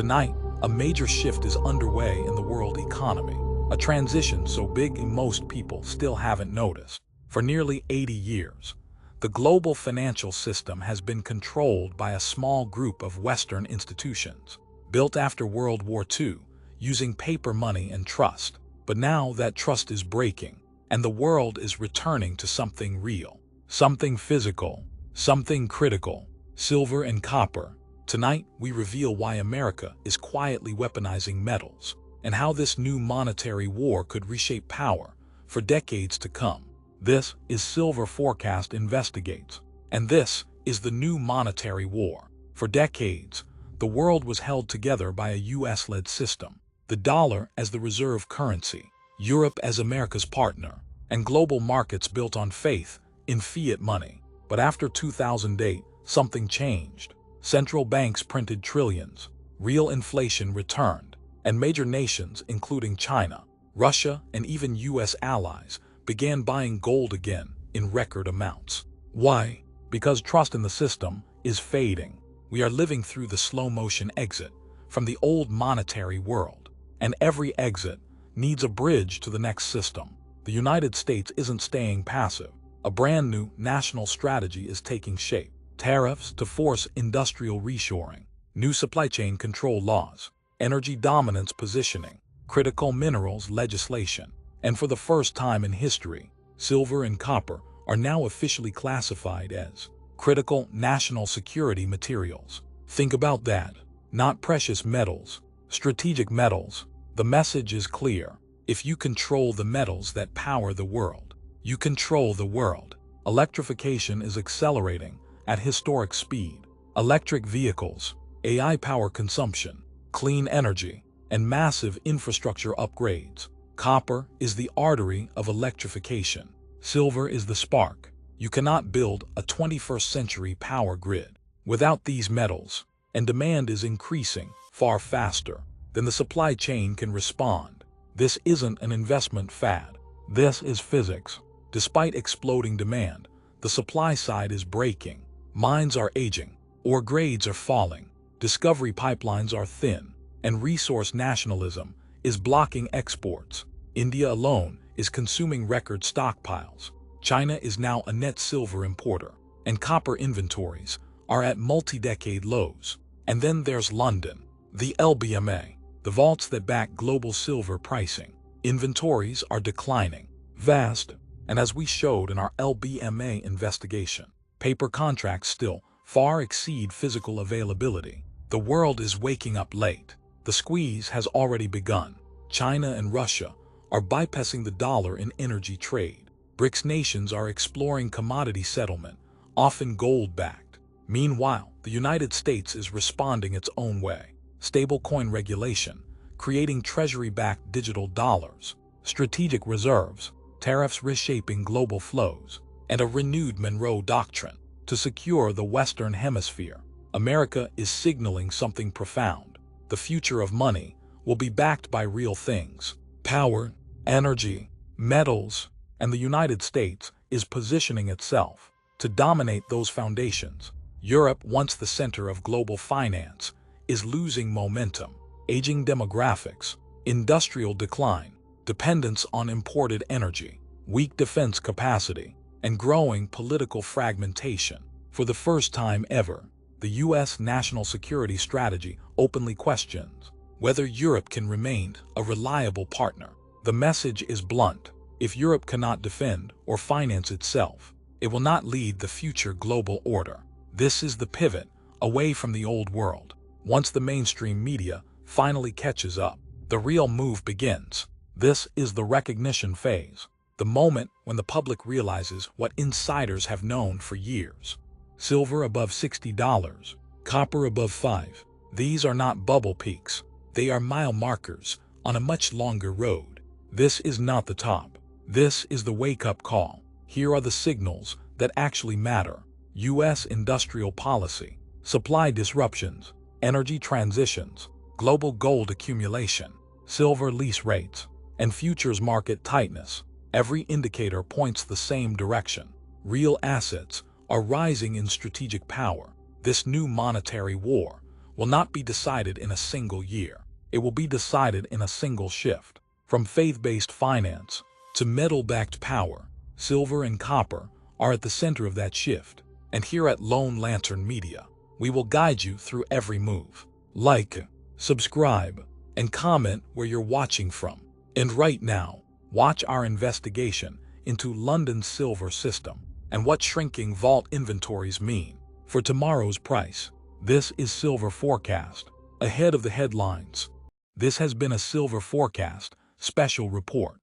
Tonight, a major shift is underway in the world economy, a transition so big most people still haven't noticed. For nearly 80 years, the global financial system has been controlled by a small group of Western institutions, built after World War II, using paper money and trust. But now that trust is breaking, and the world is returning to something real, something physical, something critical: silver and copper. Tonight, we reveal why America is quietly weaponizing metals, and how this new monetary war could reshape power for decades to come. This is Silver Forecast Investigates, and this is the new monetary war. For decades, the world was held together by a US-led system, the dollar as the reserve currency, Europe as America's partner, and global markets built on faith in fiat money. But after 2008, something changed. Central banks printed trillions, real inflation returned, and major nations, including China, Russia, and even US allies, began buying gold again in record amounts. Why? Because trust in the system is fading. We are living through the slow-motion exit from the old monetary world, and every exit needs a bridge to the next system. The United States isn't staying passive. A brand new national strategy is taking shape. Tariffs to force industrial reshoring, new supply chain control laws, energy dominance positioning, critical minerals legislation, and for the first time in history, silver and copper are now officially classified as critical national security materials. Think about that. Not precious metals, strategic metals. The message is clear. If you control the metals that power the world, you control the world. Electrification is accelerating at historic speed. Electric vehicles, AI power consumption, clean energy, and massive infrastructure upgrades. Copper is the artery of electrification. Silver is the spark. You cannot build a 21st century power grid without these metals, and demand is increasing far faster than the supply chain can respond. This isn't an investment fad. This is physics. Despite exploding demand, the supply side is breaking. Mines are aging, ore grades are falling, discovery pipelines are thin, and resource nationalism is blocking exports. India alone is consuming record stockpiles. China is now a net silver importer, and copper inventories are at multi-decade lows. And then there's London, the LBMA, the vaults that back global silver pricing. Inventories are declining, vast, and as we showed in our LBMA investigation, paper contracts still far exceed physical availability. The world is waking up late. The squeeze has already begun. China and Russia are bypassing the dollar in energy trade. BRICS nations are exploring commodity settlement, often gold-backed. Meanwhile, the United States is responding its own way. Stablecoin regulation, creating treasury-backed digital dollars, strategic reserves, tariffs reshaping global flows, and a renewed Monroe Doctrine to secure the Western Hemisphere. America is signaling something profound. The future of money will be backed by real things: power, energy, metals, and the United States is positioning itself to dominate those foundations. Europe, once the center of global finance, is losing momentum. Aging demographics, industrial decline, dependence on imported energy, weak defense capacity, and growing political fragmentation. For the first time ever, the U.S. national security strategy openly questions whether Europe can remain a reliable partner. The message is blunt: if Europe cannot defend or finance itself, it will not lead the future global order. This is the pivot away from the old world. Once the mainstream media finally catches up, the real move begins. This is the recognition phase, the moment when the public realizes what insiders have known for years. Silver above $60, copper above $5. These are not bubble peaks. They are mile markers on a much longer road. This is not the top. This is the wake-up call. Here are the signals that actually matter: U.S. industrial policy, supply disruptions, energy transitions, global gold accumulation, silver lease rates, and futures market tightness. Every indicator points the same direction. Real assets are rising in strategic power. This new monetary war will not be decided in a single year. It will be decided in a single shift. From faith-based finance to metal-backed power, silver and copper are at the center of that shift. And here at Lone Lantern Media, we will guide you through every move. Like, subscribe, and comment where you're watching from. And right now, watch our investigation into London's silver system and what shrinking vault inventories mean for tomorrow's price. This is Silver Forecast, ahead of the headlines. This has been a Silver Forecast special report.